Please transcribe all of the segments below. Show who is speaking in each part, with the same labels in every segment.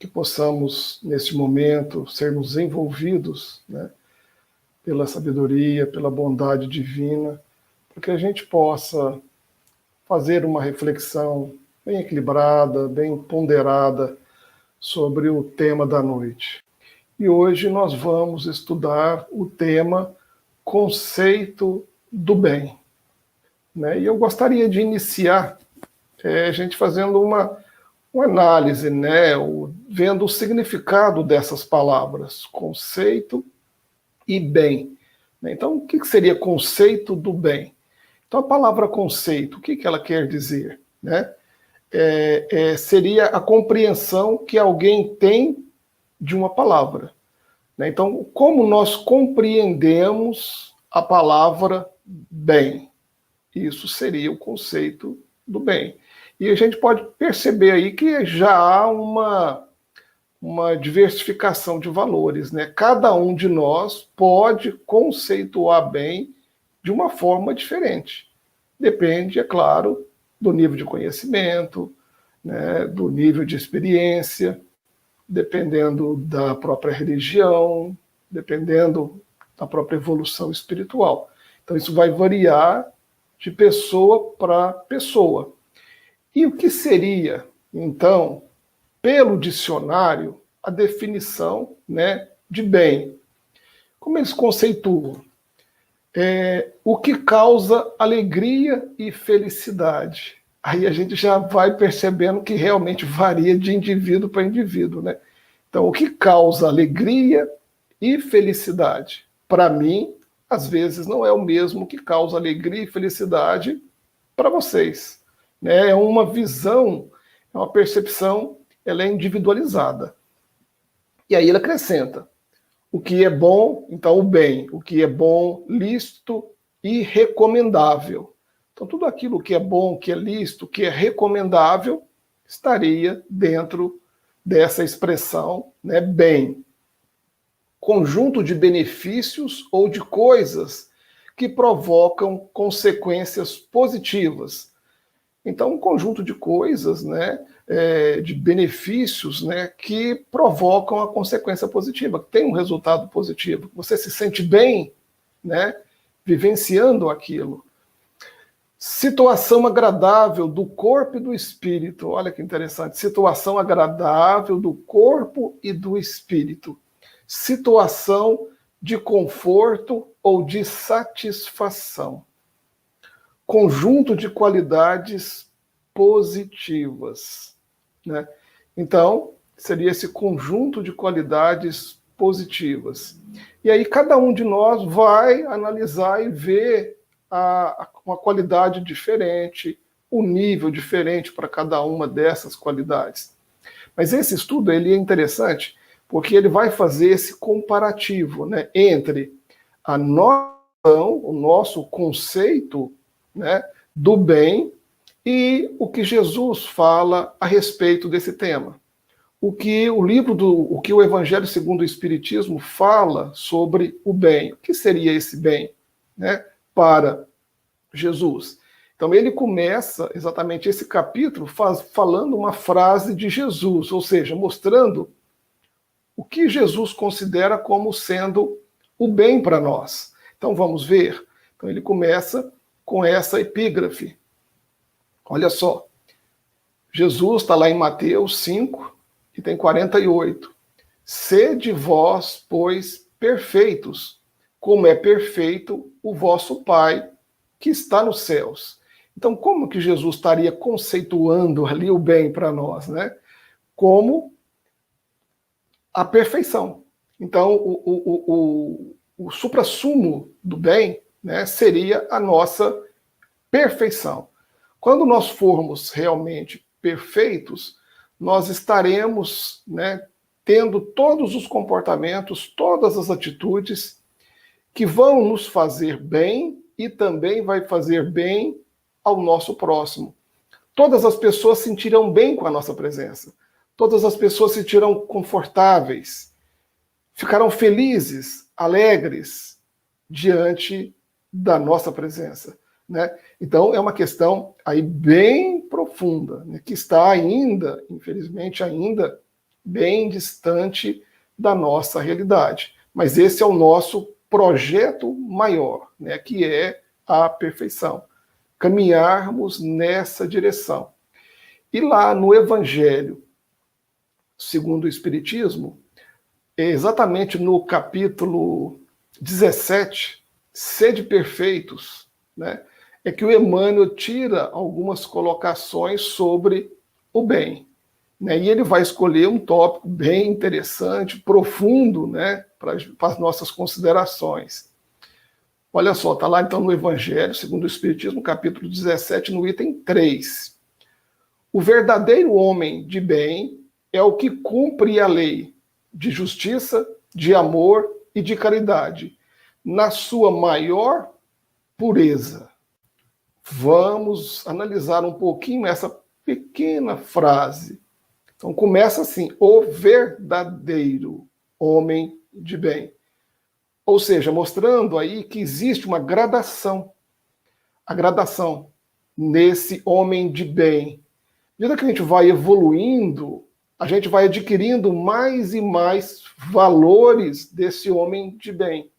Speaker 1: que possamos, neste momento, sermos envolvidos, né, pela sabedoria, pela bondade divina, para que a gente possa fazer uma reflexão bem equilibrada, bem ponderada sobre o tema da noite. E hoje nós vamos estudar o tema conceito do bem. Né? E eu gostaria de iniciar a gente fazendo uma análise, né? Vendo o significado dessas palavras, conceito e bem. Então, o que seria conceito do bem? Então, a palavra conceito, o que ela quer dizer? Né? Seria a compreensão que alguém tem de uma palavra. Né? Então, como nós compreendemos a palavra bem? Isso seria o conceito do bem. E a gente pode perceber aí que já há uma diversificação de valores. Né? Cada um de nós pode conceituar bem de uma forma diferente. Depende, é claro, do nível de conhecimento, né, do nível de experiência, dependendo da própria religião, dependendo da própria evolução espiritual. Então, isso vai variar de pessoa para pessoa. E o que seria, então, pelo dicionário, a definição, né, de bem? Como eles conceituam? O que causa alegria e felicidade. Aí a gente já vai percebendo que realmente varia de indivíduo para indivíduo, né? Então, o que causa alegria e felicidade? Para mim, às vezes não é o mesmo que causa alegria e felicidade para vocês. Né? É uma visão, é uma percepção, ela é individualizada. E aí ele acrescenta: o que é bom, então o bem, o que é bom, lícito e recomendável. Então tudo aquilo que é bom, que é lícito, que é recomendável, estaria dentro dessa expressão, né, bem. Conjunto de benefícios ou de coisas que provocam consequências positivas. Então, um conjunto de coisas, né, de benefícios, né, que provocam a consequência positiva, que tem um resultado positivo. Você se sente bem, né, vivenciando aquilo. Situação agradável do corpo e do espírito. Olha que interessante. Situação agradável do corpo e do espírito. Situação de conforto ou de satisfação. Conjunto de qualidades positivas. Né? Então, seria esse conjunto de qualidades positivas. E aí cada um de nós vai analisar e ver uma qualidade diferente, um nível diferente para cada uma dessas qualidades. Mas esse estudo ele é interessante porque ele vai fazer esse comparativo, né, entre a nossa, o nosso conceito, né, do bem e o que Jesus fala a respeito desse tema. O que o Evangelho segundo o Espiritismo fala sobre o bem. O que seria esse bem, né, para Jesus? Então ele começa exatamente esse capítulo falando uma frase de Jesus, ou seja, mostrando o que Jesus considera como sendo o bem para nós. Então vamos ver. Então ele começa com essa epígrafe. Olha só, Jesus está lá em Mateus 5, e tem 48. Sede vós, pois, perfeitos, como é perfeito o vosso Pai que está nos céus. Então, como que Jesus estaria conceituando ali o bem para nós, né? Como a perfeição. Então, o suprassumo do bem, né, seria a nossa perfeição. Quando nós formos realmente perfeitos, nós estaremos, né, tendo todos os comportamentos, todas as atitudes que vão nos fazer bem e também vai fazer bem ao nosso próximo. Todas as pessoas se sentirão bem com a nossa presença. Todas as pessoas se sentirão confortáveis, ficarão felizes, alegres diante da nossa presença. Né? Então, é uma questão aí bem profunda, né, que está ainda, infelizmente, ainda bem distante da nossa realidade. Mas esse é o nosso projeto maior, né, que é a perfeição. Caminharmos nessa direção. E lá no Evangelho, segundo o Espiritismo, exatamente no capítulo 17, Sede Perfeitos, né, é que o Emmanuel tira algumas colocações sobre o bem. Né, e ele vai escolher um tópico bem interessante, profundo, né, para as nossas considerações. Olha só, está lá então no Evangelho, segundo o Espiritismo, capítulo 17, no item 3. O verdadeiro homem de bem é o que cumpre a lei de justiça, de amor e de caridade, na sua maior pureza. Vamos analisar um pouquinho essa pequena frase. Então começa assim, o verdadeiro homem de bem. Ou seja, mostrando aí que existe uma gradação. A gradação nesse homem de bem. À medida que a gente vai evoluindo, a gente vai adquirindo mais e mais valores desse homem de bem.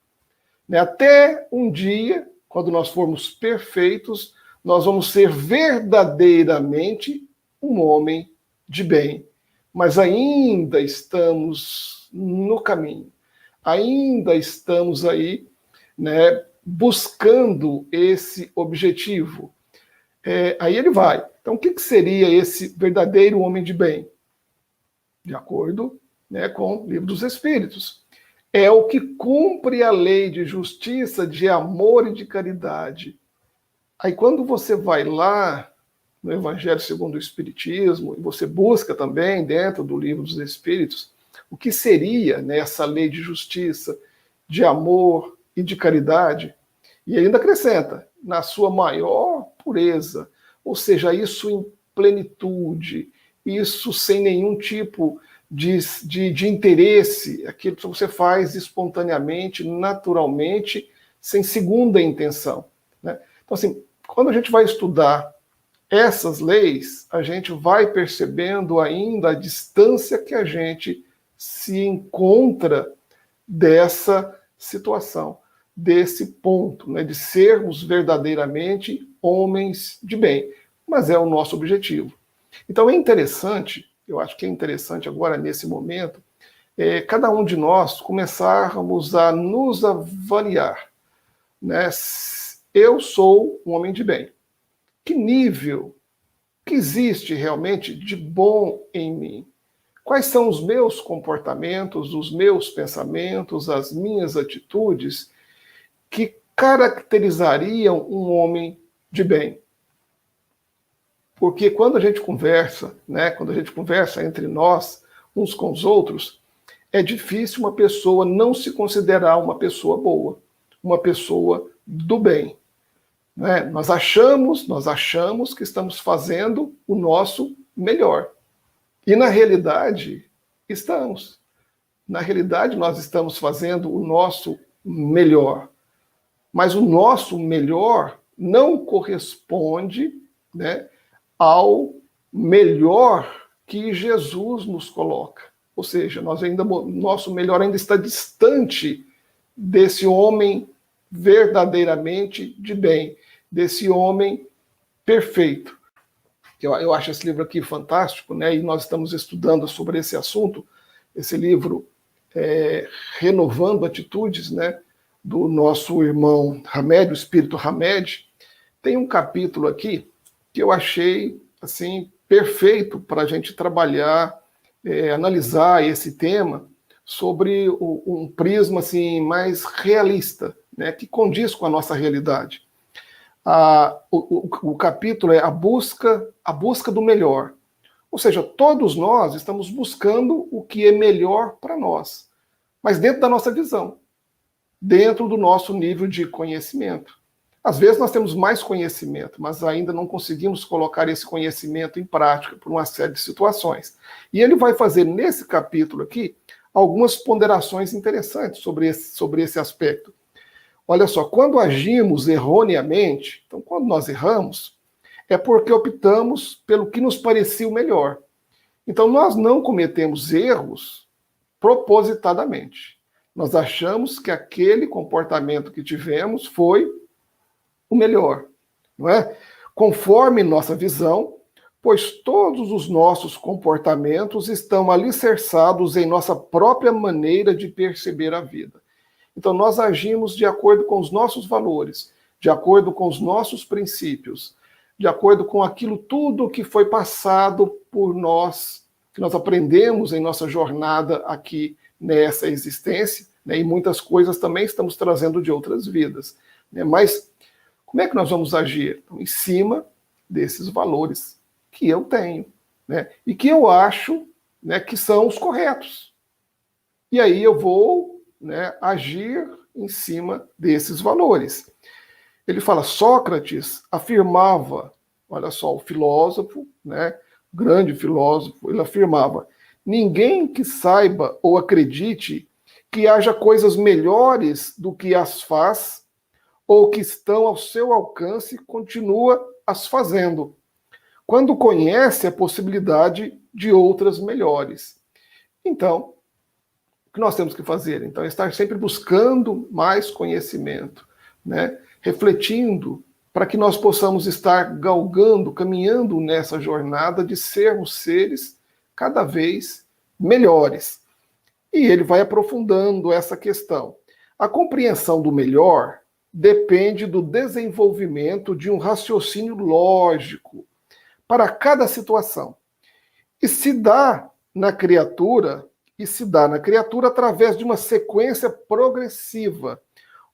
Speaker 1: Até um dia, quando nós formos perfeitos, nós vamos ser verdadeiramente um homem de bem. Mas ainda estamos no caminho. Ainda estamos aí, né, buscando esse objetivo. Aí ele vai. Então, o que seria esse verdadeiro homem de bem? De acordo, né, com o Livro dos Espíritos. É o que cumpre a lei de justiça, de amor e de caridade. Aí quando você vai lá no Evangelho segundo o Espiritismo, e você busca também dentro do Livro dos Espíritos, o que seria, né, essa lei de justiça, de amor e de caridade, e ainda acrescenta, na sua maior pureza, ou seja, isso em plenitude, isso sem nenhum tipo de interesse, aquilo que você faz espontaneamente, naturalmente, sem segunda intenção. Né? Então, assim, quando a gente vai estudar essas leis, a gente vai percebendo ainda a distância que a gente se encontra dessa situação, desse ponto, né, de sermos verdadeiramente homens de bem. Mas é o nosso objetivo. Então é interessante, eu acho que é interessante agora, nesse momento, cada um de nós começarmos a nos avaliar. Né? Eu sou um homem de bem. Que nível que existe realmente de bom em mim? Quais são os meus comportamentos, os meus pensamentos, as minhas atitudes que caracterizariam um homem de bem? Porque quando a gente conversa, né, quando a gente conversa entre nós, uns com os outros, é difícil uma pessoa não se considerar uma pessoa boa, uma pessoa do bem. Né? Nós achamos que estamos fazendo o nosso melhor. E na realidade, estamos. Na realidade, nós estamos fazendo o nosso melhor. Mas o nosso melhor não corresponde, né, ao melhor que Jesus nos coloca. Ou seja, nosso melhor ainda está distante desse homem verdadeiramente de bem, desse homem perfeito. Eu acho esse livro aqui fantástico, né? E nós estamos estudando sobre esse assunto, esse livro Renovando Atitudes, né? Do nosso irmão Hamed, o Espírito Hamed. Tem um capítulo aqui que eu achei assim perfeito para a gente trabalhar, analisar esse tema sobre um prisma assim mais realista, né? Que condiz com a nossa realidade. O capítulo é a busca do melhor. Ou seja, todos nós estamos buscando o que é melhor para nós, mas dentro da nossa visão, dentro do nosso nível de conhecimento. Às vezes nós temos mais conhecimento, mas ainda não conseguimos colocar esse conhecimento em prática por uma série de situações. E ele vai fazer nesse capítulo aqui algumas ponderações interessantes sobre esse aspecto. Olha só, quando agimos erroneamente, então quando nós erramos, é porque optamos pelo que nos parecia o melhor. Então, nós não cometemos erros propositadamente. Nós achamos que aquele comportamento que tivemos foi o melhor, não é? Conforme nossa visão, pois todos os nossos comportamentos estão alicerçados em nossa própria maneira de perceber a vida. Então, nós agimos de acordo com os nossos valores, de acordo com os nossos princípios, de acordo com aquilo tudo que foi passado por nós, que nós aprendemos em nossa jornada aqui nessa existência, né? E muitas coisas também estamos trazendo de outras vidas, né? Mas como é que nós vamos agir? Então, em cima desses valores que eu tenho, né? E que eu acho, né, que são os corretos. E aí eu vou, né, agir em cima desses valores. Ele fala, Sócrates afirmava, olha só, o filósofo, né, grande filósofo, ele afirmava, ninguém que saiba ou acredite que haja coisas melhores do que as faz ou que estão ao seu alcance, continua as fazendo, quando conhece a possibilidade de outras melhores. Então, o que nós temos que fazer? Então, é estar sempre buscando mais conhecimento, né? Refletindo, para que nós possamos estar galgando, caminhando nessa jornada de sermos seres cada vez melhores. E ele vai aprofundando essa questão. A compreensão do melhor depende do desenvolvimento de um raciocínio lógico para cada situação. E se dá na criatura através de uma sequência progressiva,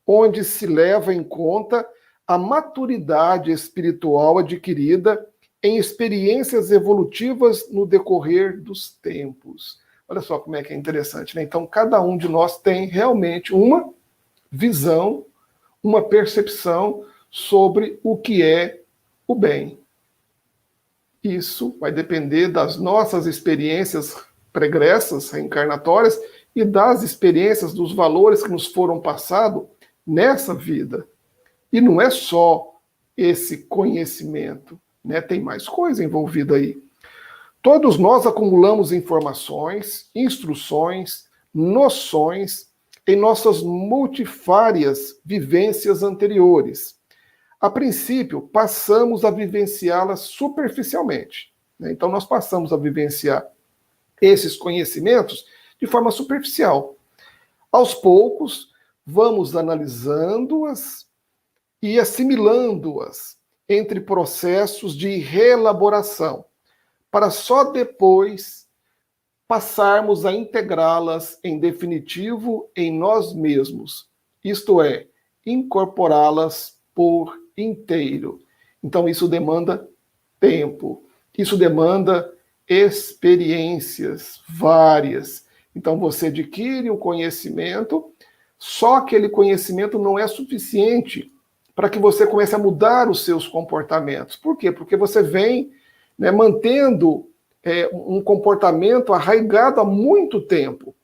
Speaker 1: onde se leva em conta a maturidade espiritual adquirida em experiências evolutivas no decorrer dos tempos. Olha só como é que é interessante, né? Então, cada um de nós tem realmente uma visão, uma percepção sobre o que é o bem. Isso vai depender das nossas experiências pregressas, reencarnatórias, e das experiências, dos valores que nos foram passados nessa vida. E não é só esse conhecimento, né? Tem mais coisa envolvida aí. Todos nós acumulamos informações, instruções, noções em nossas multifárias vivências anteriores. A princípio, passamos a vivenciá-las superficialmente, né? Então, nós passamos a vivenciar esses conhecimentos de forma superficial. Aos poucos, vamos analisando-as e assimilando-as entre processos de reelaboração, para só depois passarmos a integrá-las em definitivo em nós mesmos, isto é, incorporá-las por inteiro. Então, isso demanda tempo, isso demanda experiências várias. Então, você adquire o conhecimento, só aquele conhecimento não é suficiente para que você comece a mudar os seus comportamentos. Por quê? Porque você vem, né, mantendo um comportamento arraigado há muito tempo.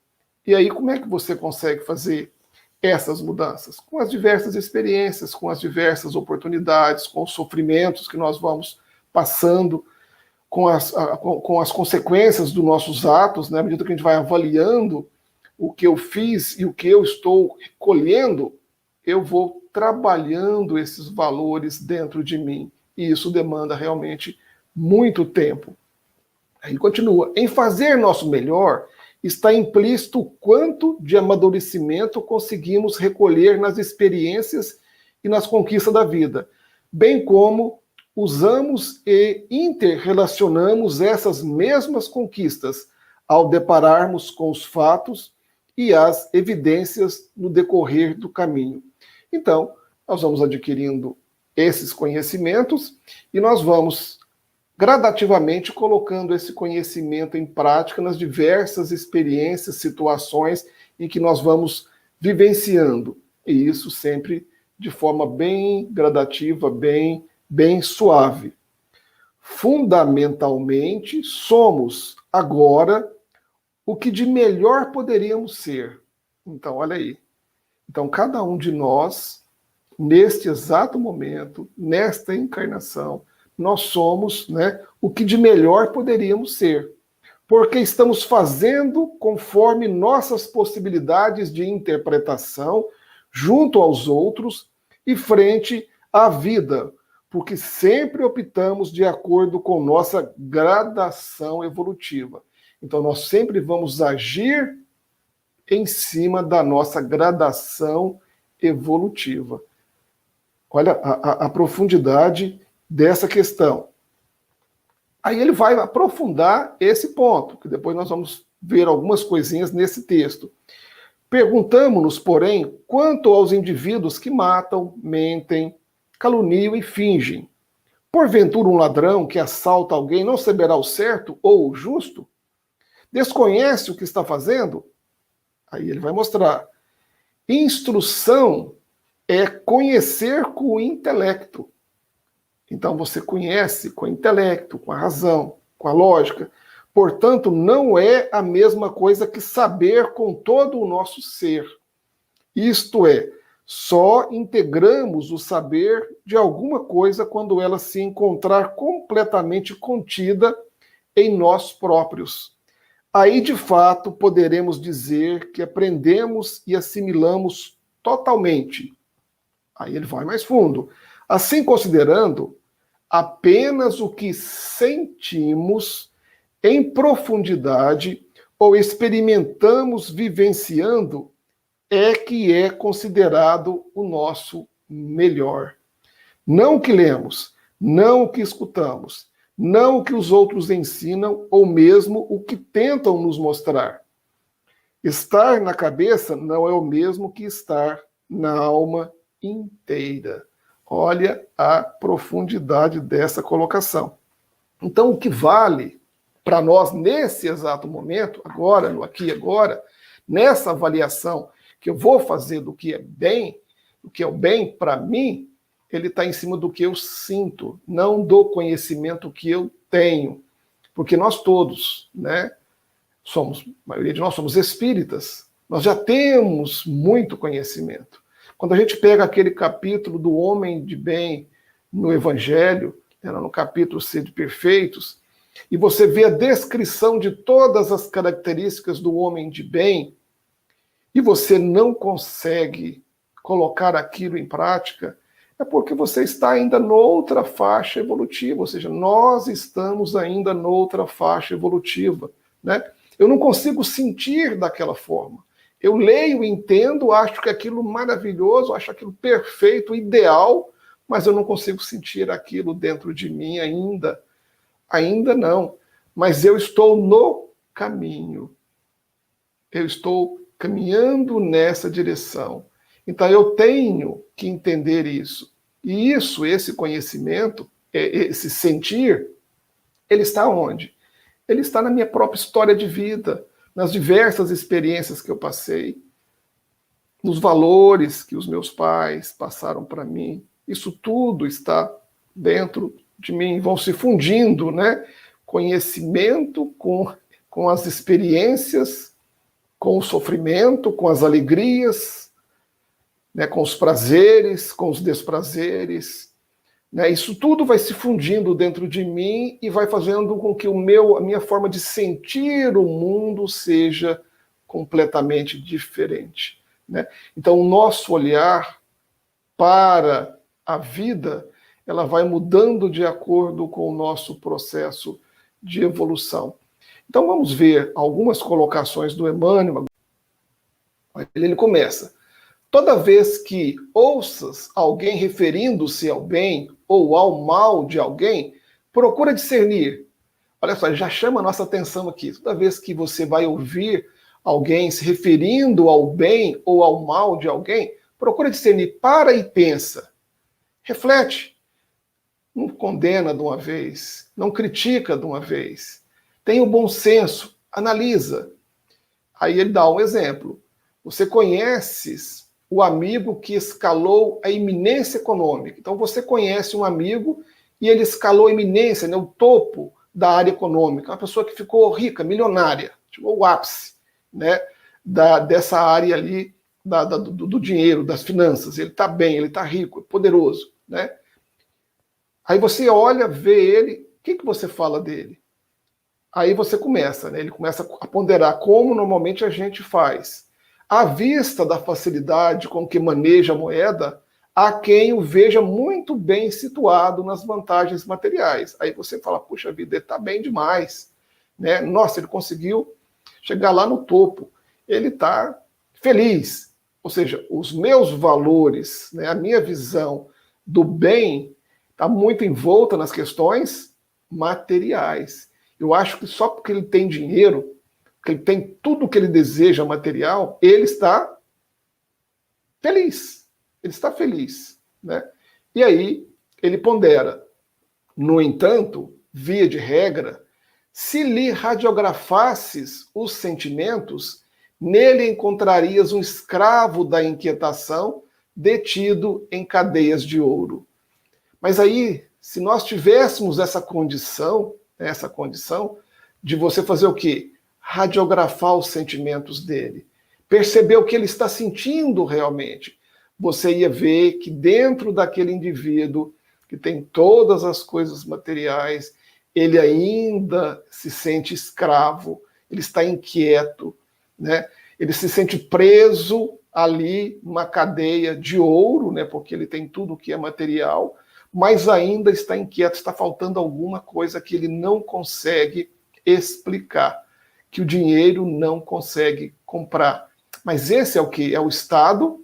Speaker 1: E aí, como é que você consegue fazer essas mudanças? Com as diversas experiências, com as diversas oportunidades, com os sofrimentos que nós vamos passando, com as consequências dos nossos atos, né? À medida que a gente vai avaliando o que eu fiz e o que eu estou colhendo, eu vou trabalhando esses valores dentro de mim. E isso demanda realmente muito tempo. Aí continua. Em fazer nosso melhor, está implícito o quanto de amadurecimento conseguimos recolher nas experiências e nas conquistas da vida, bem como usamos e interrelacionamos essas mesmas conquistas ao depararmos com os fatos e as evidências no decorrer do caminho. Então, nós vamos adquirindo esses conhecimentos e nós vamos gradativamente colocando esse conhecimento em prática nas diversas experiências, situações em que nós vamos vivenciando. E isso sempre de forma bem gradativa, bem suave. Fundamentalmente, somos agora o que de melhor poderíamos ser. Então, olha aí. Então, cada um de nós, neste exato momento, nesta encarnação, nós somos, né, o que de melhor poderíamos ser. porque estamos fazendo conforme nossas possibilidades de interpretação junto aos outros e frente à vida, porque sempre optamos de acordo com nossa gradação evolutiva. Então, nós sempre vamos agir em cima da nossa gradação evolutiva. Olha a profundidade dessa questão. Aí ele vai aprofundar esse ponto, que depois nós vamos ver algumas coisinhas nesse texto. Perguntamo-nos, porém, quanto aos indivíduos que matam, mentem, caluniam e fingem. Porventura um ladrão que assalta alguém não saberá o certo ou o justo? Desconhece o que está fazendo? Aí ele vai mostrar. Instrução é conhecer com o intelecto. Então você conhece com o intelecto, com a razão, com a lógica. Portanto, não é a mesma coisa que saber com todo o nosso ser. Isto é, só integramos o saber de alguma coisa quando ela se encontrar completamente contida em nós próprios. Aí, de fato, poderemos dizer que aprendemos e assimilamos totalmente. Aí ele vai mais fundo. Assim, considerando, apenas o que sentimos em profundidade ou experimentamos vivenciando é que é considerado o nosso melhor. Não o que lemos, não o que escutamos, não o que os outros ensinam ou mesmo o que tentam nos mostrar. Estar na cabeça não é o mesmo que estar na alma inteira. Olha a profundidade dessa colocação. Então, o que vale para nós nesse exato momento, agora, no aqui e agora, nessa avaliação que eu vou fazer do que é bem, do que é o bem para mim, ele está em cima do que eu sinto, não do conhecimento que eu tenho. Porque nós todos, né, a maioria de nós somos espíritas, nós já temos muito conhecimento. Quando a gente pega aquele capítulo do homem de bem no Evangelho, era no capítulo Sede Perfeitos, e você vê a descrição de todas as características do homem de bem, e você não consegue colocar aquilo em prática, é porque você está ainda noutra faixa evolutiva, ou seja, nós estamos ainda noutra faixa evolutiva, né? Eu não consigo sentir daquela forma. Eu leio, entendo, acho que aquilo maravilhoso, acho aquilo perfeito, ideal, mas eu não consigo sentir aquilo dentro de mim ainda. Ainda não. Mas eu estou no caminho. Eu estou caminhando nessa direção. Então eu tenho que entender isso. E isso, esse conhecimento, esse sentir, ele está onde? Ele está na minha própria história de vida, nas diversas experiências que eu passei, nos valores que os meus pais passaram para mim. Isso tudo está dentro de mim, vão se fundindo, né? Conhecimento com as experiências, com o sofrimento, com as alegrias, né? Com os prazeres, com os desprazeres. Né? Isso tudo vai se fundindo dentro de mim e vai fazendo com que a minha forma de sentir o mundo seja completamente diferente. Né? Então, o nosso olhar para a vida, ela vai mudando de acordo com o nosso processo de evolução. Então, vamos ver algumas colocações do Emmanuel. Ele começa. Toda vez que ouças alguém referindo-se ao bem ou ao mal de alguém, procura discernir. Olha só, já chama a nossa atenção aqui. Toda vez que você vai ouvir alguém se referindo ao bem ou ao mal de alguém, procura discernir, para e pensa. Reflete. Não condena de uma vez, não critica de uma vez. Tenha o bom senso, analisa. Aí ele dá um exemplo. Você conhece o amigo que escalou a eminência econômica. Então você conhece um amigo e ele escalou a eminência, né, o topo da área econômica. Uma pessoa que ficou rica, milionária, chegou o ápice, né, dessa área ali do dinheiro, das finanças. Ele está bem, ele está rico, é poderoso. Né? Aí você olha, vê ele, o que você fala dele? aí você começa, né? Ele começa a ponderar como normalmente a gente faz. À vista da facilidade com que maneja a moeda, há quem o veja muito bem situado nas vantagens materiais. Aí você fala, puxa vida, ele está bem demais, né? Nossa, ele conseguiu chegar lá no topo. Ele está feliz. Ou seja, os meus valores, né, a minha visão do bem está muito envolta nas questões materiais. Eu acho que só porque ele tem dinheiro, que ele tem tudo que ele deseja material, ele está feliz. Ele está feliz, né? E aí ele pondera. No entanto, via de regra, se lhe radiografasses os sentimentos, nele encontrarias um escravo da inquietação, detido em cadeias de ouro. Mas aí, se nós tivéssemos essa condição de você fazer o quê? Radiografar os sentimentos dele, perceber o que ele está sentindo realmente, você ia ver que dentro daquele indivíduo que tem todas as coisas materiais, ele ainda se sente escravo, ele está inquieto, né? Ele se sente preso ali numa cadeia de ouro, né? Porque ele tem tudo que é material, mas ainda está inquieto, está faltando alguma coisa que ele não consegue explicar, que o dinheiro não consegue comprar. Mas esse é o que? É o estado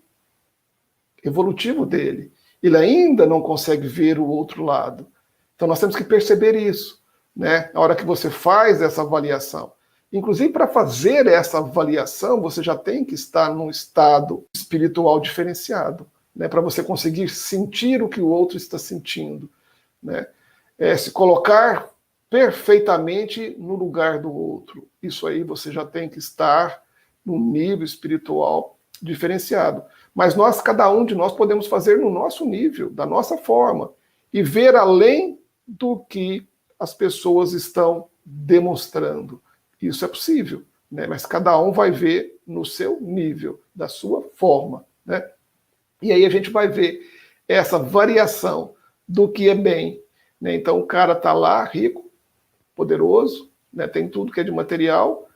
Speaker 1: evolutivo dele. Ele ainda não consegue ver o outro lado. Então nós temos que perceber isso, né? Na hora que você faz essa avaliação. Inclusive, para fazer essa avaliação, você já tem que estar num estado espiritual diferenciado, né? Para você conseguir sentir o que o outro está sentindo, né? Se colocar perfeitamente no lugar do outro. Isso aí você já tem que estar num nível espiritual diferenciado. Mas nós, cada um de nós, podemos fazer no nosso nível, da nossa forma, e ver além do que as pessoas estão demonstrando. Isso é possível, né? Mas cada um vai ver no seu nível, da sua forma, né? E aí a gente vai ver essa variação do que é bem, né? Então o cara está lá, rico, poderoso, né? Tem tudo que é de material.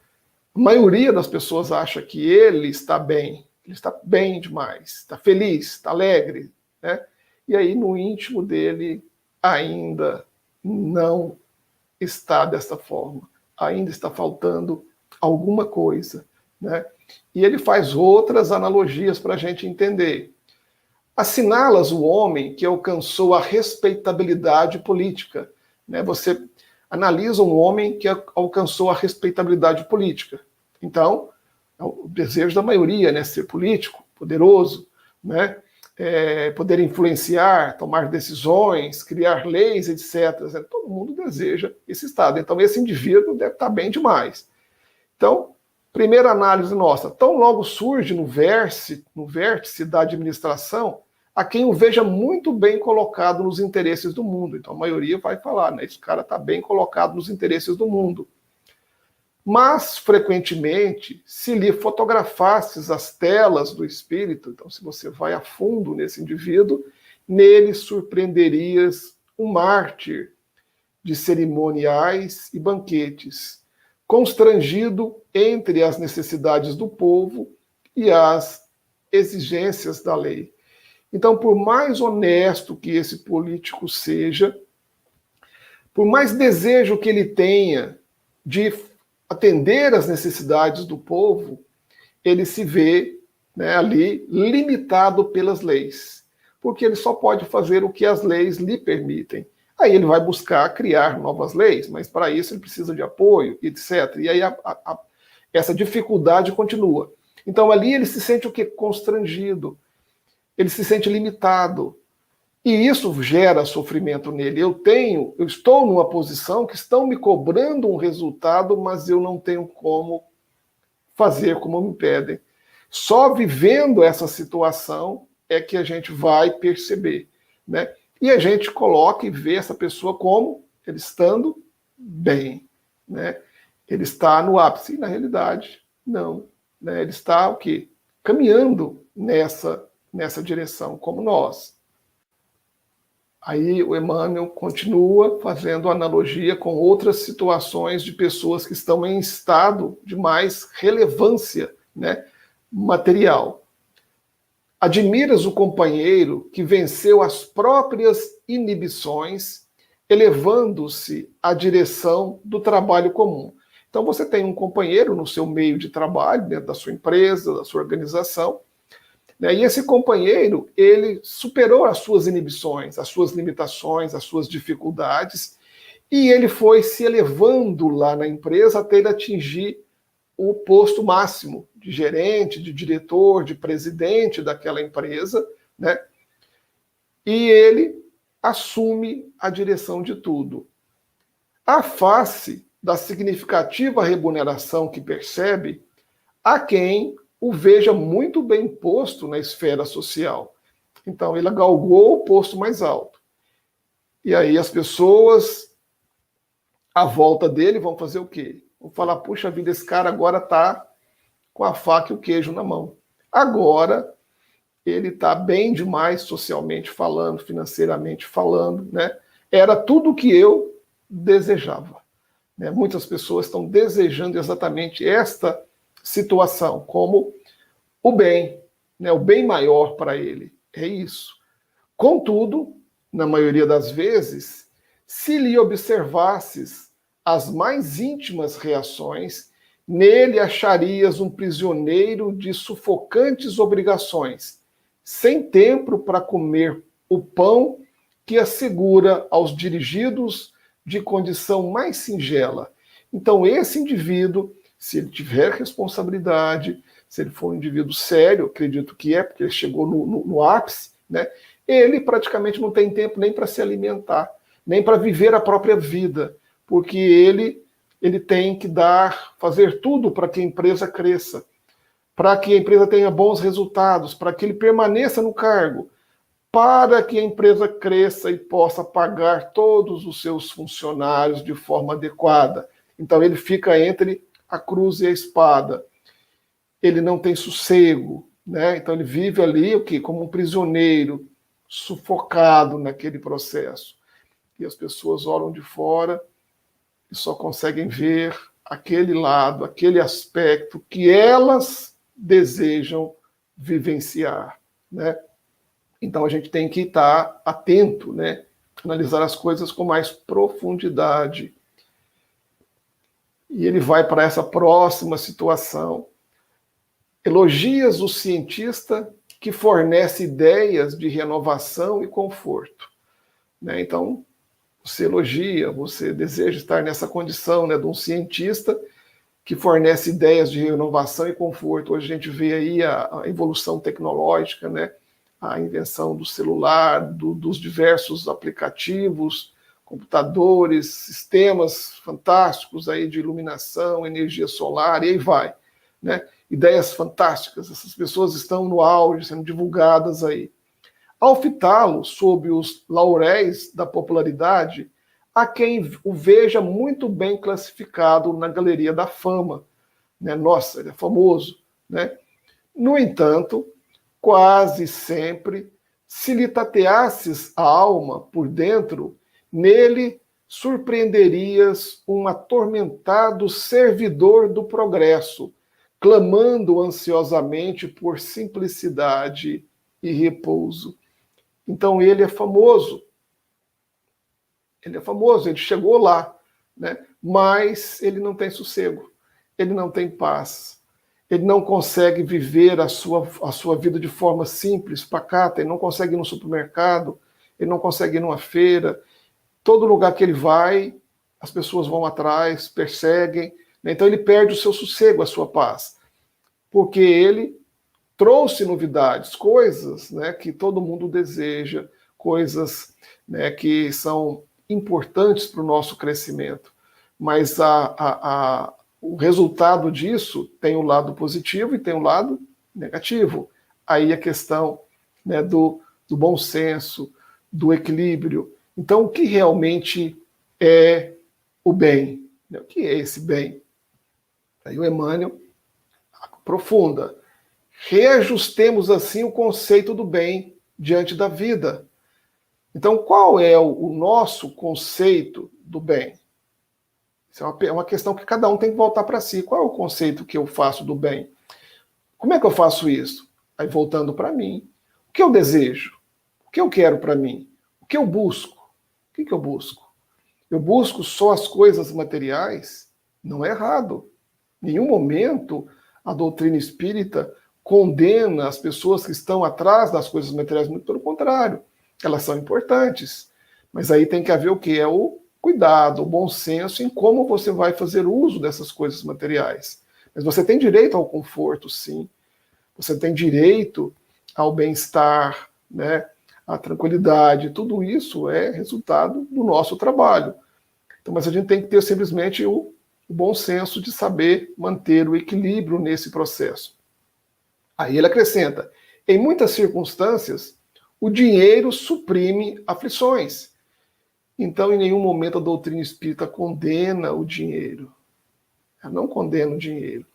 Speaker 1: A maioria das pessoas acha que ele está bem, ele está bem demais, está feliz, está alegre, né? E aí no íntimo dele ainda não está dessa forma, ainda está faltando alguma coisa, né? E ele faz outras analogias para a gente entender. Assinalas o homem que alcançou a respeitabilidade política, né? Você analisa um homem que alcançou a respeitabilidade política. Então, é o desejo da maioria, né? Ser político, poderoso, né? Poder influenciar, tomar decisões, criar leis, etc. Todo mundo deseja esse estado. Então, esse indivíduo deve estar bem demais. Então, primeira análise nossa, tão logo surge no vértice da administração a quem o veja muito bem colocado nos interesses do mundo. Então, a maioria vai falar, né? Esse cara está bem colocado nos interesses do mundo. Mas, frequentemente, se lhe fotografasses as telas do espírito, então se você vai a fundo nesse indivíduo, nele surpreenderias um mártir de cerimoniais e banquetes, constrangido entre as necessidades do povo e as exigências da lei. Então, por mais honesto que esse político seja, por mais desejo que ele tenha de atender às necessidades do povo, ele se vê, né, ali limitado pelas leis, porque ele só pode fazer o que as leis lhe permitem. Aí ele vai buscar criar novas leis, mas para isso ele precisa de apoio, etc. E aí essa dificuldade continua. Então ali ele se sente o quê? Constrangido, ele se sente limitado. E isso gera sofrimento nele. Eu estou numa posição que estão me cobrando um resultado, mas eu não tenho como fazer como me pedem. Só vivendo essa situação é que a gente vai perceber, né? E a gente coloca e vê essa pessoa como ele estando bem, né? Ele está no ápice. E, na realidade, não, né? Ele está o quê? Caminhando nessa direção, como nós. Aí o Emmanuel continua fazendo analogia com outras situações de pessoas que estão em estado de mais relevância, né, material. Admiras o companheiro que venceu as próprias inibições, elevando-se à direção do trabalho comum. Então você tem um companheiro no seu meio de trabalho, dentro da sua empresa, da sua organização, né? E esse companheiro, ele superou as suas inibições, as suas limitações, as suas dificuldades, e ele foi se elevando lá na empresa até ele atingir o posto máximo de gerente, de diretor, de presidente daquela empresa, né? E ele assume a direção de tudo. À face da significativa remuneração que percebe, há quem o veja muito bem posto na esfera social. Então, ele galgou o posto mais alto. E aí as pessoas à volta dele vão fazer o quê? Vão falar, puxa vida, esse cara agora está com a faca e o queijo na mão. Agora ele está bem demais socialmente falando, financeiramente falando, né? Era tudo o que eu desejava. Né? Muitas pessoas estão desejando exatamente esta situação, como o bem, né? O bem maior para ele. É isso. Contudo, na maioria das vezes, se lhe observasses as mais íntimas reações, nele acharias um prisioneiro de sufocantes obrigações, sem tempo para comer o pão que assegura aos dirigidos de condição mais singela. Então, esse indivíduo, se ele tiver responsabilidade, se ele for um indivíduo sério, acredito que é, porque ele chegou no ápice, né? Ele praticamente não tem tempo nem para se alimentar, nem para viver a própria vida, porque ele tem que fazer tudo para que a empresa cresça, para que a empresa tenha bons resultados, para que ele permaneça no cargo, para que a empresa cresça e possa pagar todos os seus funcionários de forma adequada. Então ele fica entre a cruz e a espada. Ele não tem sossego, né? Então ele vive ali o quê? Como um prisioneiro, sufocado naquele processo. E as pessoas olham de fora e só conseguem ver aquele lado, aquele aspecto que elas desejam vivenciar, né? Então a gente tem que estar atento, né? Analisar as coisas com mais profundidade. E ele vai para essa próxima situação. Elogias o cientista que fornece ideias de renovação e conforto, né? Então, você elogia, você deseja estar nessa condição, né, de um cientista que fornece ideias de renovação e conforto. Hoje a gente vê aí a evolução tecnológica, né, a invenção do celular, dos diversos aplicativos, computadores, sistemas fantásticos aí de iluminação, energia solar, e aí vai, né? Ideias fantásticas, essas pessoas estão no auge, sendo divulgadas aí. Ao fitá-lo sob os lauréis da popularidade, há quem o veja muito bem classificado na galeria da fama, né? Nossa, ele é famoso, né? No entanto, quase sempre, se lhe tateasses a alma por dentro, nele surpreenderias um atormentado servidor do progresso, clamando ansiosamente por simplicidade e repouso. Então ele é famoso. Ele é famoso, ele chegou lá, né? Mas ele não tem sossego, ele não tem paz, ele não consegue viver a sua vida de forma simples, pacata, ele não consegue ir no supermercado, ele não consegue ir numa feira. Todo lugar que ele vai, as pessoas vão atrás, perseguem, né? Então ele perde o seu sossego, a sua paz, porque ele trouxe novidades, coisas, né, que todo mundo deseja, coisas, né, que são importantes para o nosso crescimento. Mas o resultado disso tem o lado positivo e tem o lado negativo. Aí a questão, né, do bom senso, do equilíbrio. Então, o que realmente é o bem? O que é esse bem? Aí o Emmanuel aprofunda. Reajustemos assim o conceito do bem diante da vida. Então, qual é o nosso conceito do bem? Isso é uma questão que cada um tem que voltar para si. Qual é o conceito que eu faço do bem? Como é que eu faço isso? Aí, voltando para mim. O que eu desejo? O que eu quero para mim? O que eu busco? O que eu busco? Eu busco só as coisas materiais? Não é errado. Em nenhum momento a doutrina espírita condena as pessoas que estão atrás das coisas materiais, muito pelo contrário. Elas são importantes. Mas aí tem que haver o quê? É o cuidado, o bom senso em como você vai fazer uso dessas coisas materiais. Mas você tem direito ao conforto, sim. Você tem direito ao bem-estar, né? À tranquilidade. Tudo isso é resultado do nosso trabalho. Então, mas a gente tem que ter simplesmente o bom senso de saber manter o equilíbrio nesse processo. Aí ele acrescenta: em muitas circunstâncias, o dinheiro suprime aflições. Então, em nenhum momento a doutrina espírita condena o dinheiro. Ela não condena o dinheiro.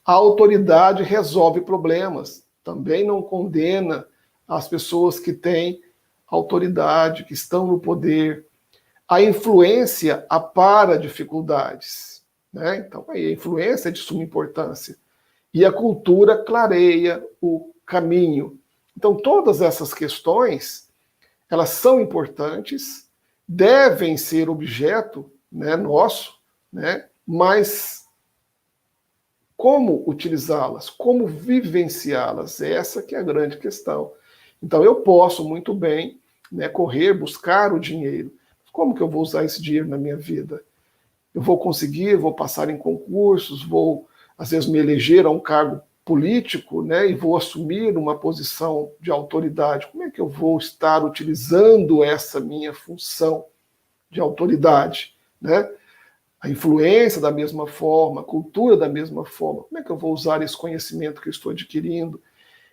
Speaker 1: A autoridade resolve problemas. Também não condena as pessoas que têm autoridade, que estão no poder. A influência apara dificuldades. Né? Então, aí, a influência é de suma importância. E a cultura clareia o caminho. Então, todas essas questões, elas são importantes, devem ser objeto, né, nosso, né, mas como utilizá-las, como vivenciá-las, essa que é a grande questão. Então, eu posso muito bem, né, correr, buscar o dinheiro. Como que eu vou usar esse dinheiro na minha vida? Eu vou conseguir, vou passar em concursos, vou, às vezes, me eleger a um cargo político, né, e vou assumir uma posição de autoridade. Como é que eu vou estar utilizando essa minha função de autoridade, né? A influência da mesma forma, a cultura da mesma forma. Como é que eu vou usar esse conhecimento que eu estou adquirindo,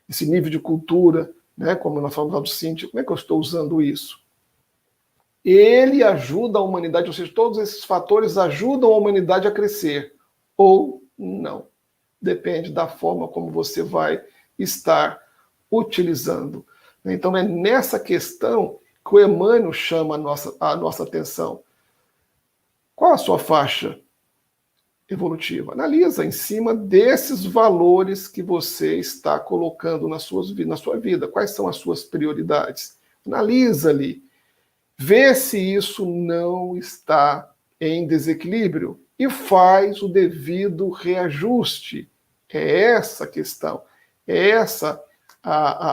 Speaker 1: esse nível de cultura, né, como nós falamos lá do Cíntia, como é que eu estou usando isso? Ele ajuda a humanidade, ou seja, todos esses fatores ajudam a humanidade a crescer, ou não. Depende da forma como você vai estar utilizando. Então é nessa questão que o Emmanuel chama a nossa atenção. Qual a sua faixa evolutiva? Analisa em cima desses valores que você está colocando na sua vida. Quais são as suas prioridades? Analisa ali. Vê se isso não está em desequilíbrio e faz o devido reajuste. É essa a questão. É essa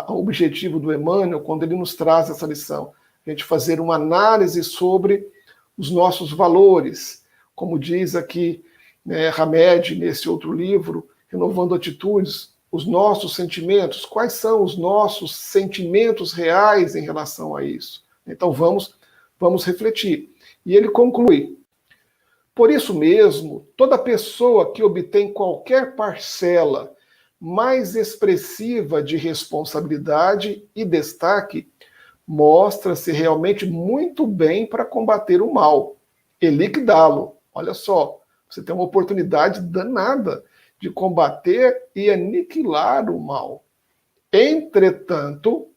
Speaker 1: o objetivo do Emmanuel quando ele nos traz essa lição. A gente fazer uma análise sobre os nossos valores. Como diz aqui, né, Hamed, nesse outro livro, Renovando Atitudes, os nossos sentimentos. Quais são os nossos sentimentos reais em relação a isso? Então vamos refletir. E ele conclui: por isso mesmo, toda pessoa que obtém qualquer parcela mais expressiva de responsabilidade e destaque mostra-se realmente muito bem para combater o mal e liquidá-lo. Olha só, você tem uma oportunidade danada de combater e aniquilar o mal. Entretanto,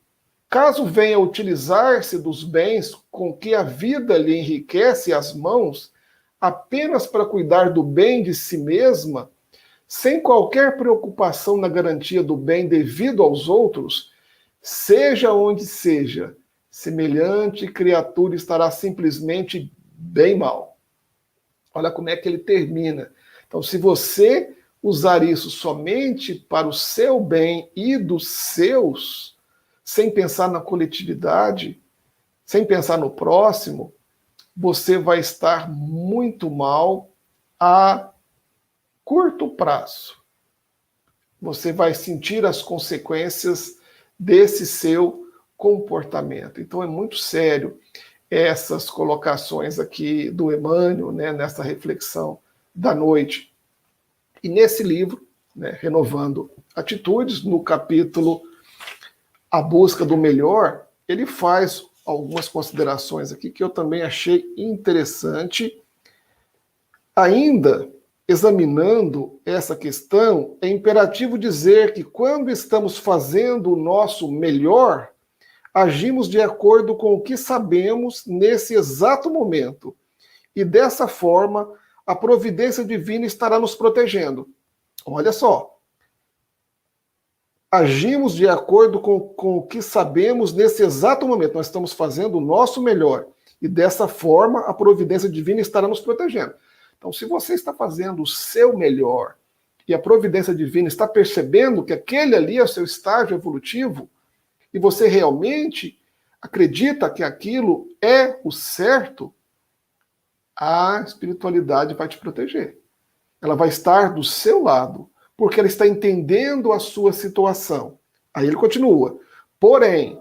Speaker 1: caso venha utilizar-se dos bens com que a vida lhe enriquece as mãos, apenas para cuidar do bem de si mesma, sem qualquer preocupação na garantia do bem devido aos outros, seja onde seja, semelhante criatura estará simplesmente bem mal. Olha como é que ele termina. Então, se você usar isso somente para o seu bem e dos seus, sem pensar na coletividade, sem pensar no próximo, você vai estar muito mal a curto prazo. Você vai sentir as consequências desse seu comportamento. Então é muito sério essas colocações aqui do Emmanuel, né, nessa reflexão da noite. E nesse livro, né, Renovando Atitudes, no capítulo A Busca do Melhor, ele faz algumas considerações aqui que eu também achei interessante. Ainda examinando essa questão, é imperativo dizer que quando estamos fazendo o nosso melhor, agimos de acordo com o que sabemos nesse exato momento. E dessa forma, a providência divina estará nos protegendo. Olha só. Agimos de acordo com o que sabemos nesse exato momento. Nós estamos fazendo o nosso melhor. E dessa forma, a providência divina estará nos protegendo. Então, se você está fazendo o seu melhor e a providência divina está percebendo que aquele ali é o seu estágio evolutivo e você realmente acredita que aquilo é o certo, a espiritualidade vai te proteger. Ela vai estar do seu lado, porque ela está entendendo a sua situação. Aí ele continua. Porém,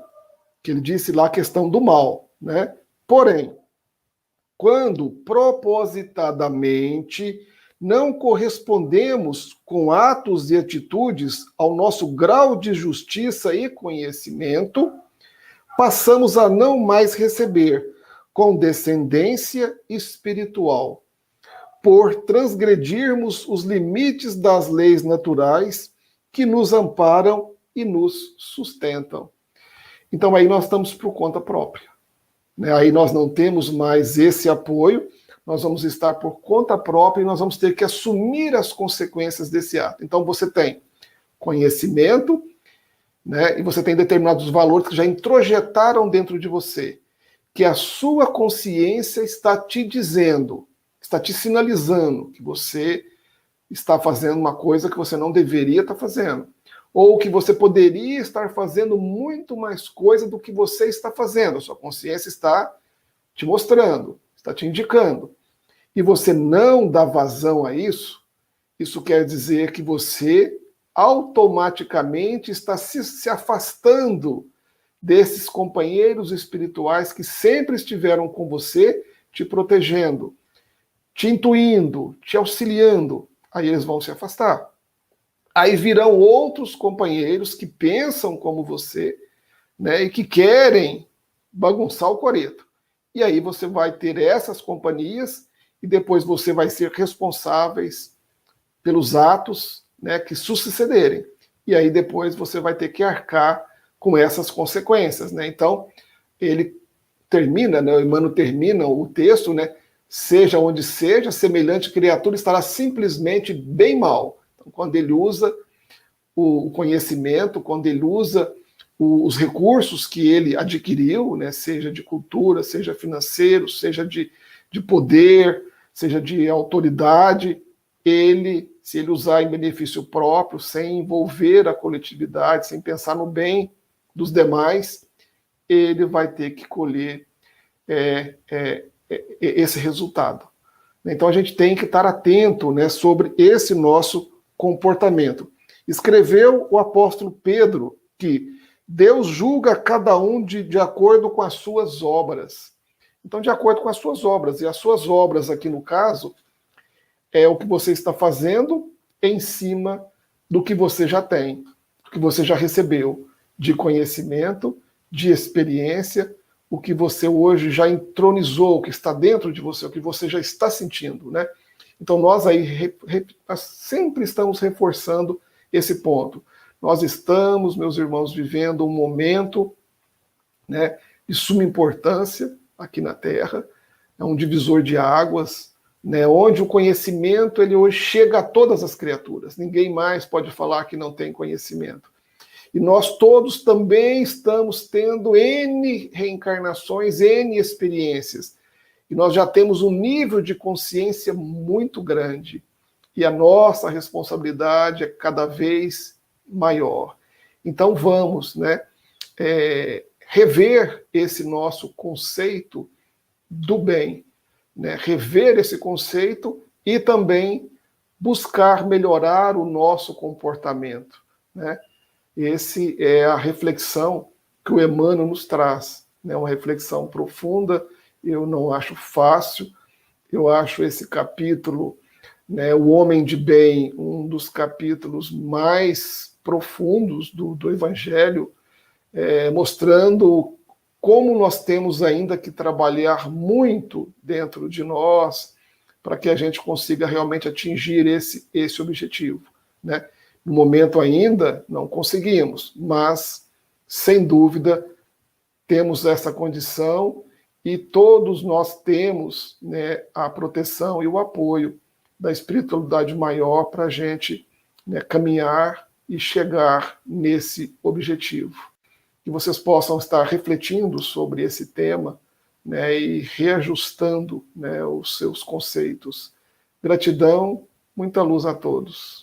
Speaker 1: que ele disse lá a questão do mal, né? Porém, quando propositadamente não correspondemos com atos e atitudes ao nosso grau de justiça e conhecimento, passamos a não mais receber condescendência espiritual, por transgredirmos os limites das leis naturais que nos amparam e nos sustentam. Então aí nós estamos por conta própria. Aí nós não temos mais esse apoio, nós vamos estar por conta própria e nós vamos ter que assumir as consequências desse ato. Então você tem conhecimento, né, e você tem determinados valores que já introjetaram dentro de você, que a sua consciência está te dizendo, está te sinalizando que você está fazendo uma coisa que você não deveria estar fazendo. Ou que você poderia estar fazendo muito mais coisa do que você está fazendo. A sua consciência está te mostrando, está te indicando. E você não dá vazão a isso, isso quer dizer que você automaticamente está se afastando desses companheiros espirituais que sempre estiveram com você, te protegendo, te intuindo, te auxiliando. Aí eles vão se afastar. Aí virão outros companheiros que pensam como você, né, e que querem bagunçar o coreto. E aí você vai ter essas companhias e depois você vai ser responsáveis pelos atos, né, que sucederem. E aí depois você vai ter que arcar com essas consequências, né? Então, ele termina, né, o Emmanuel termina o texto, né, seja onde seja, semelhante criatura estará simplesmente bem mal. Então, quando ele usa o conhecimento, quando ele usa os recursos que ele adquiriu, né, seja de cultura, seja financeiro, seja de poder, seja de autoridade, se ele usar em benefício próprio, sem envolver a coletividade, sem pensar no bem dos demais, ele vai ter que colher esse resultado. Então a gente tem que estar atento, né, sobre esse nosso comportamento. Escreveu o apóstolo Pedro que Deus julga cada um de acordo com as suas obras. Então, de acordo com as suas obras. E as suas obras, aqui no caso, é o que você está fazendo em cima do que você já tem, do que você já recebeu de conhecimento, de experiência, o que você hoje já entronizou, o que está dentro de você, o que você já está sentindo, né? Então, nós aí sempre estamos reforçando esse ponto. Nós estamos, meus irmãos, vivendo um momento, né, de suma importância aqui na Terra, é um divisor de águas, né, onde o conhecimento ele hoje chega a todas as criaturas. Ninguém mais pode falar que não tem conhecimento. E nós todos também estamos tendo N reencarnações, N experiências. E nós já temos um nível de consciência muito grande. E a nossa responsabilidade é cada vez maior. Então vamos, né, rever esse nosso conceito do bem, né, rever esse conceito e também buscar melhorar o nosso comportamento, né? Esse é a reflexão que o Emmanuel nos traz, né? Uma reflexão profunda. Eu não acho fácil, eu acho esse capítulo, né, O Homem de Bem, um dos capítulos mais profundos do Evangelho, mostrando como nós temos ainda que trabalhar muito dentro de nós para que a gente consiga realmente atingir esse objetivo, né? No momento ainda não conseguimos, mas, sem dúvida, temos essa condição e todos nós temos, né, a proteção e o apoio da espiritualidade maior para a gente, né, caminhar e chegar nesse objetivo. Que vocês possam estar refletindo sobre esse tema, né, e reajustando, né, os seus conceitos. Gratidão, muita luz a todos.